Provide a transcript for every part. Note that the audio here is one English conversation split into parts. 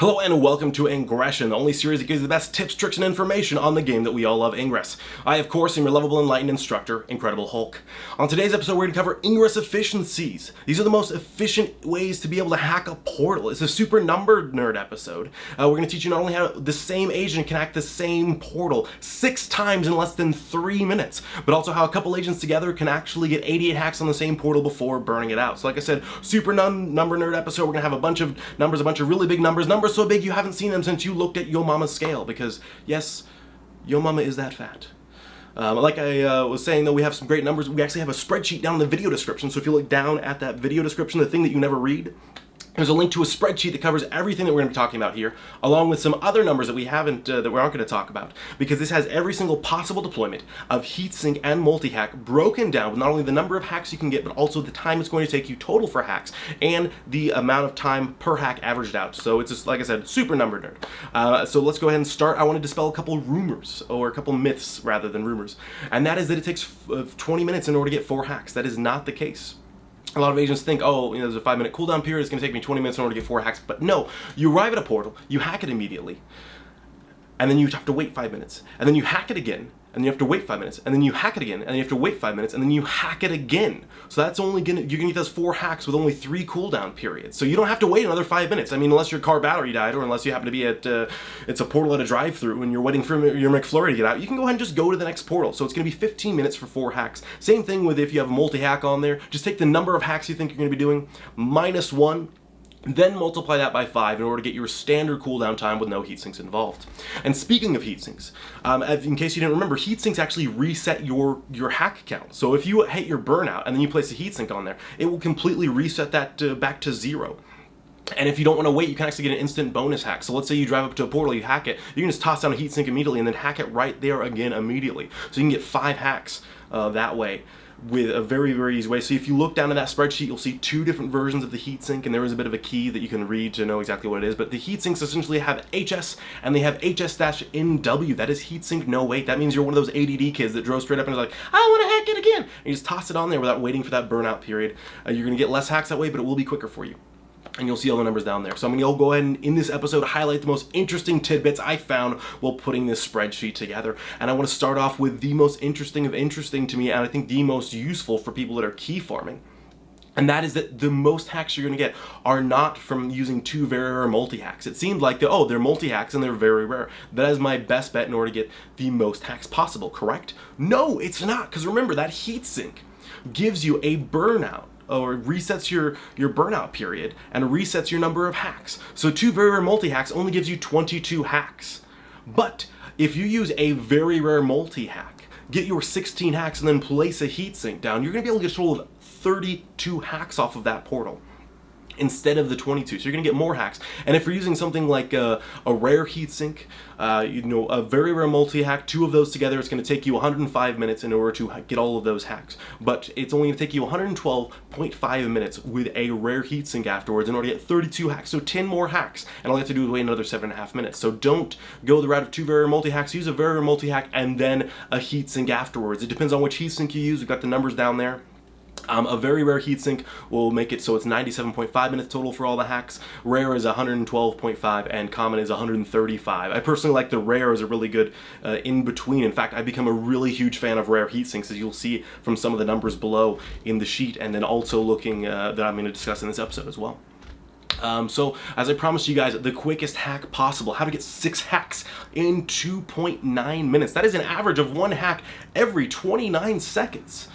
Hello and welcome to Ingression, the only series that gives you the best tips, tricks, and information on the game that we all love, Ingress. I, of course, am your lovable, enlightened instructor, Incredible Hulk. On today's episode, we're going to cover Ingress Efficiencies. These are the most efficient ways to be able to hack a portal. It's a super number nerd episode. We're going to teach you not only how the same agent can hack the same portal 6 times in less than 3 minutes, but also how a couple agents together can actually get 88 hacks on the same portal before burning it out. So like I said, super number nerd episode. We're going to have a bunch of numbers, a bunch of really big numbers so big you haven't seen them since you looked at Yo Mama's scale, because yes, Yo Mama is that fat. Like I was saying, though, we have some great numbers. We actually have a spreadsheet down in the video description, so if you look down at that video description, the thing that you never read, there's a link to a spreadsheet that covers everything that we're going to be talking about here, along with some other numbers that we haven't, that we aren't going to talk about, because this has every single possible deployment of heatsink and multi-hack broken down with not only the number of hacks you can get, but also the time it's going to take you total for hacks, and the amount of time per hack averaged out. So it's just, like I said, super number nerd. So let's go ahead and start. I want to dispel a couple rumors, or a couple myths rather than rumors, and that is that it takes 20 minutes in order to get 4 hacks. That is not the case. A lot of agents think, oh, there's a 5-minute cooldown period, it's going to take me 20 minutes in order to get 4 hacks. But no, you arrive at a portal, you hack it immediately, and then you have to wait 5 minutes, and then you hack it again, and you have to wait 5 minutes, and then you hack it again, and then you have to wait 5 minutes, and then you hack it again. So that's only you're gonna get those 4 hacks with only 3 cooldown periods. So you don't have to wait another 5 minutes. I mean, unless your car battery died, or unless you happen to be at it's a portal at a drive-through and you're waiting for your McFlurry to get out, you can go ahead and just go to the next portal. So it's gonna be 15 minutes for 4 hacks. Same thing with if you have a multi-hack on there. Just take the number of hacks you think you're gonna be doing, -1. Then multiply that by 5 in order to get your standard cooldown time with no heatsinks involved. And speaking of heatsinks, in case you didn't remember, heatsinks actually reset your hack count. So if you hit your burnout and then you place a heatsink on there, it will completely reset that back to 0. And if you don't want to wait, you can actually get an instant bonus hack. So let's say you drive up to a portal, you hack it, you can just toss down a heatsink immediately and then hack it right there again immediately. So you can get 5 hacks that way, with a very, very easy way. So if you look down at that spreadsheet, you'll see 2 different versions of the heatsink, and there is a bit of a key that you can read to know exactly what it is. But the heatsinks essentially have HS, and they have HS-NW. That is heatsink no wait. That means you're one of those ADD kids that drove straight up and was like, I want to hack it again. And you just toss it on there without waiting for that burnout period. You're going to get less hacks that way, but it will be quicker for you. And you'll see all the numbers down there. So I'm going to go ahead and, in this episode, highlight the most interesting tidbits I found while putting this spreadsheet together. And I want to start off with the most interesting of interesting to me, and I think the most useful for people that are key farming. And that is that the most hacks you're going to get are not from using 2 very rare multi-hacks. It seemed like, they're multi-hacks and they're very rare. That is my best bet in order to get the most hacks possible, correct? No, it's not, because remember, that heatsink gives you a burnout, or resets your burnout period, and resets your number of hacks. So 2 very rare multi-hacks only gives you 22 hacks. But if you use a very rare multi-hack, get your 16 hacks, and then place a heatsink down, you're going to be able to get a total of 32 hacks off of that portal instead of the 22. So you're going to get more hacks. And if you're using something like a rare heatsink, a very rare multi-hack, 2 of those together, it's going to take you 105 minutes in order to get all of those hacks. But it's only going to take you 112.5 minutes with a rare heatsink afterwards in order to get 32 hacks. So 10 more hacks. And all you have to do is wait another 7.5 minutes. So don't go the route of 2 very rare multi-hacks. Use a very rare multi-hack and then a heatsink afterwards. It depends on which heatsink you use. We've got the numbers down there. A very rare heatsink will make it so it's 97.5 minutes total for all the hacks. Rare is 112.5 and common is 135. I personally like the rare as a really good in between. In fact, I've become a really huge fan of rare heatsinks, as you'll see from some of the numbers below in the sheet, and then also looking that I'm going to discuss in this episode as well. So, as I promised you guys, the quickest hack possible, how to get 6 hacks in 2.9 minutes. That is an average of 1 hack every 29 seconds.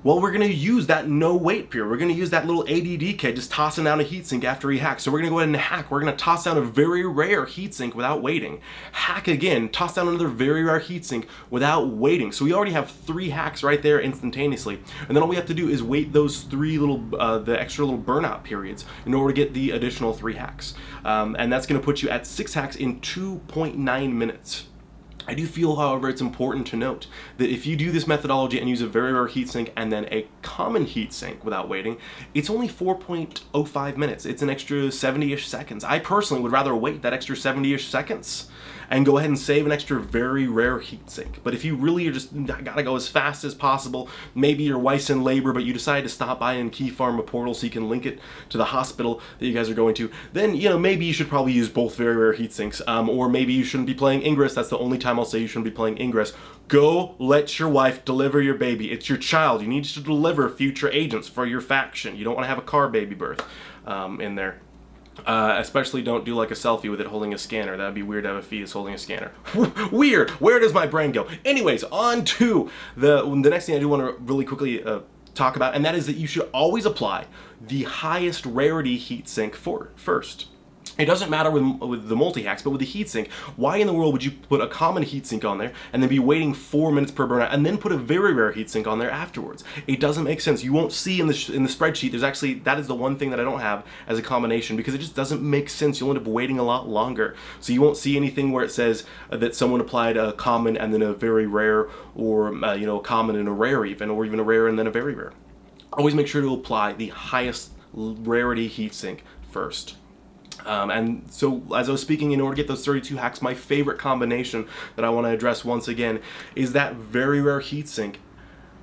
Well, we're going to use that no wait period. We're going to use that little ADD kid just tossing down a heatsink after he hacks. So we're going to go ahead and hack. We're going to toss down a very rare heatsink without waiting. Hack again, toss down another very rare heatsink without waiting. So we already have 3 hacks right there instantaneously. And then all we have to do is wait those 3 little, the extra little burnout periods in order to get the additional 3 hacks. And that's going to put you at 6 hacks in 2.9 minutes. I do feel, however, it's important to note that if you do this methodology and use a very rare heatsink and then a common heatsink without waiting, it's only 4.05 minutes. It's an extra 70-ish seconds. I personally would rather wait that extra 70-ish seconds and go ahead and save an extra very rare heatsink. But if you really are just gotta go as fast as possible, maybe your wife's in labor, but you decide to stop by and key farm a portal so you can link it to the hospital that you guys are going to, then, you know, maybe you should probably use both very rare heatsinks, or maybe you shouldn't be playing Ingress. That's the only time I'll say you shouldn't be playing Ingress. Go let your wife deliver your baby. It's your child. You need to deliver future agents for your faction. You don't want to have a car baby birth in there. Especially don't do like a selfie with it holding a scanner. That'd be weird to have a fetus holding a scanner. Weird! Where does my brain go? Anyways, on to the next thing I do want to really quickly talk about, and that is that you should always apply the highest rarity heatsink first. It doesn't matter with the multi-hacks, but with the heatsink, why in the world would you put a common heatsink on there and then be waiting 4 minutes per burnout and then put a very rare heatsink on there afterwards? It doesn't make sense. You won't see in the spreadsheet, there's actually, that is the one thing that I don't have as a combination, because it just doesn't make sense. You'll end up waiting a lot longer. So you won't see anything where it says that someone applied a common and then a very rare, or you know, a common and a rare even, or even a rare and then a very rare. Always make sure to apply the highest rarity heatsink first. And so, as I was speaking, in order to get those 32 hacks, my favorite combination that I want to address once again is that very rare heatsink,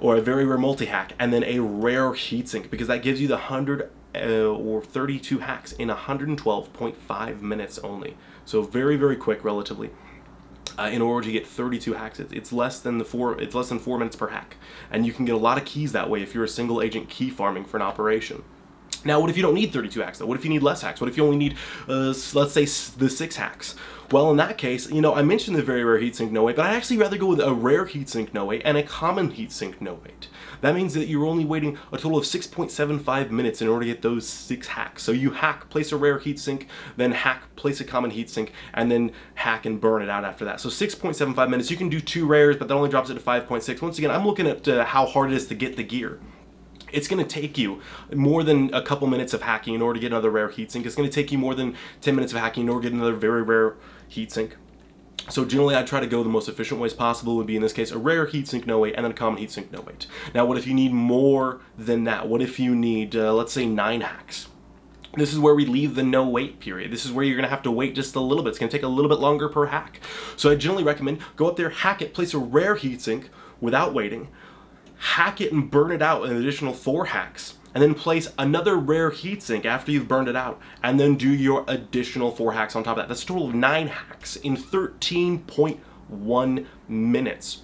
or a very rare multi-hack, and then a rare heatsink, because that gives you the 100 or 32 hacks in 112.5 minutes only. So very, very quick, relatively. In order to get 32 hacks, it's less than 4 minutes per hack, and you can get a lot of keys that way if you're a single agent key farming for an operation. Now, what if you don't need 32 hacks, though? What if you need less hacks? What if you only need, let's say, the 6 hacks? Well, in that case, you know, I mentioned the very rare heatsink no wait, but I'd actually rather go with a rare heatsink no wait and a common heatsink no wait. That means that you're only waiting a total of 6.75 minutes in order to get those 6 hacks. So you hack, place a rare heatsink, then hack, place a common heatsink, and then hack and burn it out after that. So 6.75 minutes. You can do 2 rares, but that only drops it to 5.6. Once again, I'm looking at how hard it is to get the gear. It's going to take you more than a couple minutes of hacking in order to get another rare heatsink. It's going to take you more than 10 minutes of hacking in order to get another very rare heatsink. So generally, I try to go the most efficient ways possible. Would be, in this case, a rare heatsink no wait and then a common heatsink no wait. Now, what if you need more than that? What if you need, let's say, 9 hacks? This is where we leave the no wait period. This is where you're going to have to wait just a little bit. It's going to take a little bit longer per hack. So I generally recommend go up there, hack it, place a rare heatsink without waiting, hack it and burn it out an additional 4 hacks, and then place another rare heatsink after you've burned it out, and then do your additional 4 hacks on top of that. That's a total of 9 hacks in 13.1 minutes.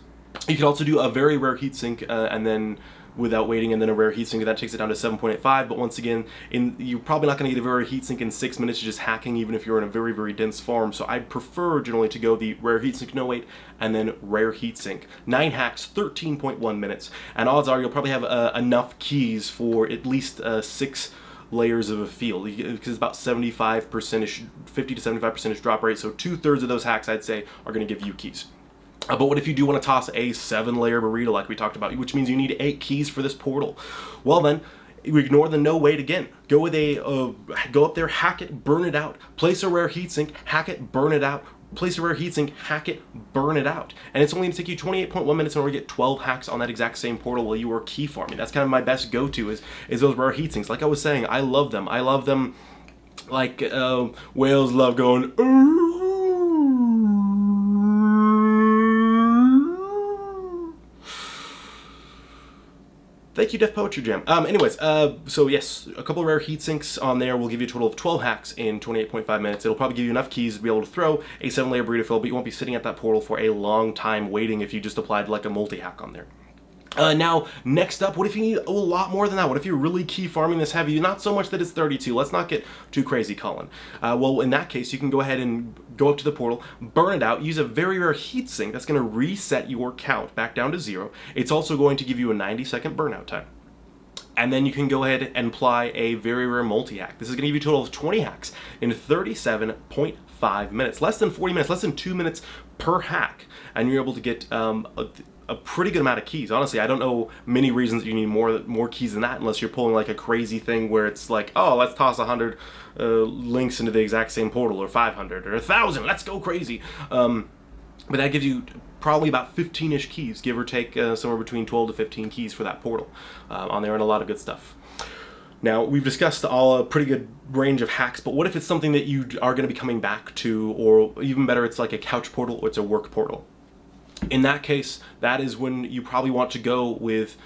You can also do a very rare heatsink and then without waiting, and then a rare heatsink, that takes it down to 7.85. But once again, you're probably not going to get a very heatsink in 6 minutes just hacking, even if you're in a very, very dense farm. So I'd prefer generally to go the rare heatsink no wait and then rare heatsink. 9 hacks, 13.1 minutes, and odds are you'll probably have enough keys for at least 6 layers of a field, because it's about 75%, 50 to 75% drop rate. So 2/3 of those hacks, I'd say, are going to give you keys. But what if you do want to toss a 7-layer burrito like we talked about, which means you need 8 keys for this portal? Well then, you ignore the no wait again. Go with go up there, hack it, burn it out. Place a rare heatsink, hack it, burn it out. Place a rare heatsink, hack it, burn it out. And it's only going to take you 28.1 minutes in order to get 12 hacks on that exact same portal while you are key farming. That's kind of my best go-to is those rare heatsinks. Like I was saying, I love them. I love them like whales love going, Thank you, Death Poetry Jam. Anyways, so yes, a couple of rare heatsinks on there will give you a total of 12 hacks in 28.5 minutes. It'll probably give you enough keys to be able to throw a 7-layer burrito fill, but you won't be sitting at that portal for a long time waiting if you just applied like a multi-hack on there. Now, next up, what if you need a lot more than that? What if you're really key farming this heavy? Not so much that it's 32. Let's not get too crazy, Colin. Well, in that case, you can go ahead and go up to the portal, burn it out, use a very rare heatsink that's going to reset your count back down to 0. It's also going to give you a 90-second burnout time. And then you can go ahead and apply a very rare multi-hack. This is going to give you a total of 20 hacks in 37.5 minutes. Less than 40 minutes, less than 2 minutes per hack. And you're able to get a pretty good amount of keys. Honestly, I don't know many reasons that you need more keys than that, unless you're pulling like a crazy thing where it's like, oh, let's toss 100 links into the exact same portal, or 500, or 1,000. Let's go crazy. But that gives you probably about 15-ish keys, give or take somewhere between 12 to 15 keys for that portal on there, and a lot of good stuff. Now, we've discussed a pretty good range of hacks, but what if it's something that you are going to be coming back to, or even better, it's like a couch portal or it's a work portal? In that case, that is when you probably want to go with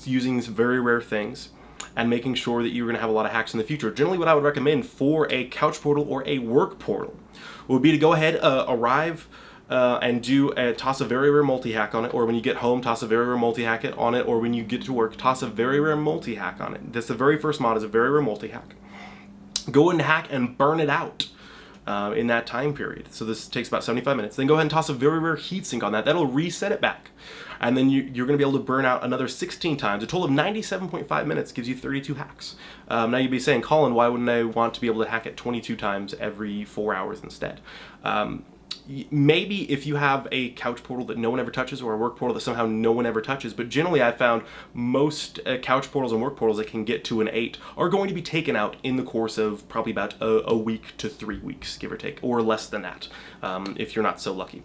using very rare things and making sure that you're going to have a lot of hacks in the future. Generally, what I would recommend for a couch portal or a work portal would be to go ahead, arrive, and toss a very rare multi-hack on it, or when you get home, toss a very rare multi-hack on it, or when you get to work, toss a very rare multi-hack on it. That's the very first mod, is a very rare multi-hack. Go and hack and burn it out in that time period. So this takes about 75 minutes. Then go ahead and toss a very rare heatsink on that. That'll reset it back. And then you're going to be able to burn out another 16 times. A total of 97.5 minutes gives you 32 hacks. Now you'd be saying, Colin, why wouldn't I want to be able to hack it 22 times every 4 hours instead? Maybe if you have a couch portal that no one ever touches, or a work portal that somehow no one ever touches, but generally I've found most couch portals and work portals that can get to an 8 are going to be taken out in the course of probably about a week to 3 weeks, give or take, or less than that, if you're not so lucky.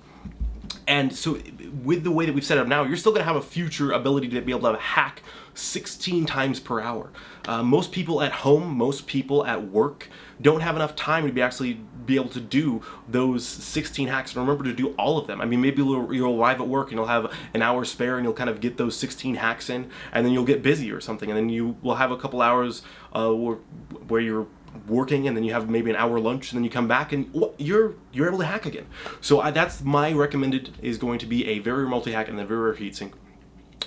And so with the way that we've set it up now, you're still going to have a future ability to be able to hack 16 times per hour. Most people at home, most people at work don't have enough time to actually be able to do those 16 hacks and remember to do all of them. I mean, maybe you'll arrive at work and you'll have an hour spare and you'll kind of get those 16 hacks in, and then you'll get busy or something, and then you will have a couple hours where you're working, and then you have maybe an hour lunch, and then you come back and you're able to hack again. So that's my recommended, is going to be a very rare multi-hack and then very rare heatsink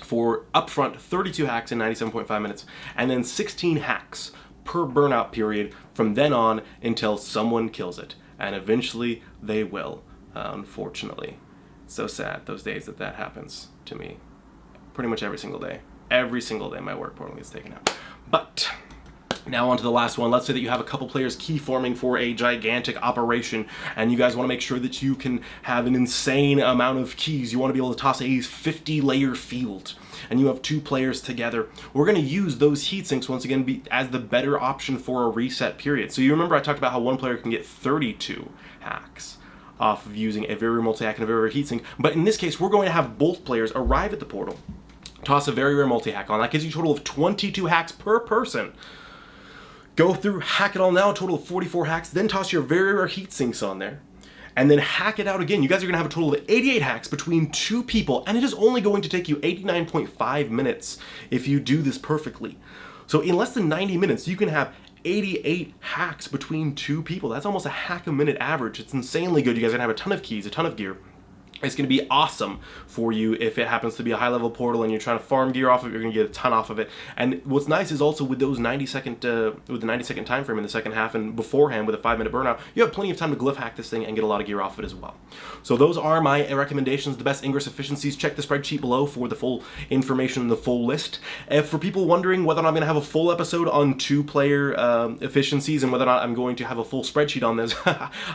for upfront 32 hacks in 97.5 minutes, and then 16 hacks per burnout period from then on until someone kills it. And eventually they will, unfortunately. It's so sad those days that happens to me. Pretty much every single day. Every single day my work portal gets taken out. But now on to the last one. Let's say that you have a couple players key forming for a gigantic operation, and you guys want to make sure that you can have an insane amount of keys. You want to be able to toss a 50-layer field, and you have 2 players together. We're going to use those heatsinks once again as the better option for a reset period. So you remember I talked about how one player can get 32 hacks off of using a very rare multi-hack and a very rare heatsink, but in this case we're going to have both players arrive at the portal, toss a very rare multi-hack on. That gives you a total of 22 hacks per person. Go through, hack it all now, a total of 44 hacks, then toss your very rare heat sinks on there, and then hack it out again. You guys are going to have a total of 88 hacks between 2 people, and it is only going to take you 89.5 minutes if you do this perfectly. So in less than 90 minutes, you can have 88 hacks between 2 people. That's almost a hack a minute average. It's insanely good. You guys are going to have a ton of keys, a ton of gear. It's going to be awesome for you if it happens to be a high-level portal and you're trying to farm gear off of it. You're going to get a ton off of it. And what's nice is also with those 90-second with the 90-second time frame in the second half and beforehand with a 5-minute burnout, you have plenty of time to glyph hack this thing and get a lot of gear off of it as well. So those are my recommendations. The best Ingress efficiencies. Check the spreadsheet below for the full information and the full list. For people wondering whether or not I'm going to have a full episode on 2-player efficiencies and whether or not I'm going to have a full spreadsheet on this,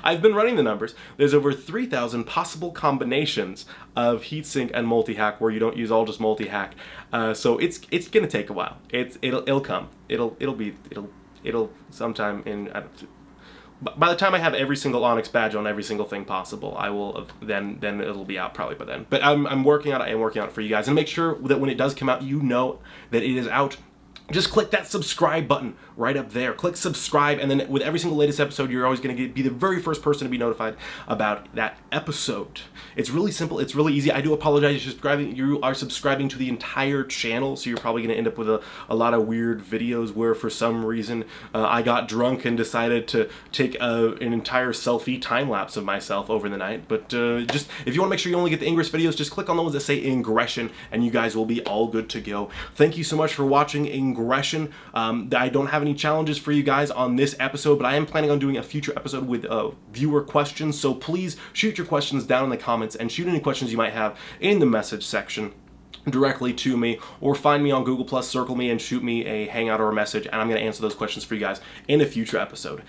I've been running the numbers. There's over 3,000 possible combinations of heatsink and multi-hack where you don't use all just multi-hack. So it's gonna take a while. It'll come. It'll sometime in. By the time I have every single Onyx badge on every single thing possible, I will then it'll be out probably by then. But I'm working on it. I am working on it for you guys, and make sure that when it does come out, you know that it is out. Just click that subscribe button right up there. Click subscribe, and then with every single latest episode, you're always going to be the very first person to be notified about that episode. It's really simple. It's really easy. I do apologize. You are subscribing to the entire channel, so you're probably going to end up with a lot of weird videos where for some reason I got drunk and decided to take an entire selfie time-lapse of myself over the night. But just if you want to make sure you only get the Ingress videos, just click on the ones that say Ingression, and you guys will be all good to go. Thank you so much for watching Ingression. I don't have any challenges for you guys on this episode, but I am planning on doing a future episode with viewer questions, so please shoot your questions down in the comments and shoot any questions you might have in the message section directly to me, or find me on Google+, circle me, and shoot me a hangout or a message, and I'm going to answer those questions for you guys in a future episode.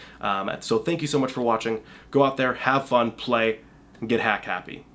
So thank you so much for watching. Go out there, have fun, play, and get hack happy.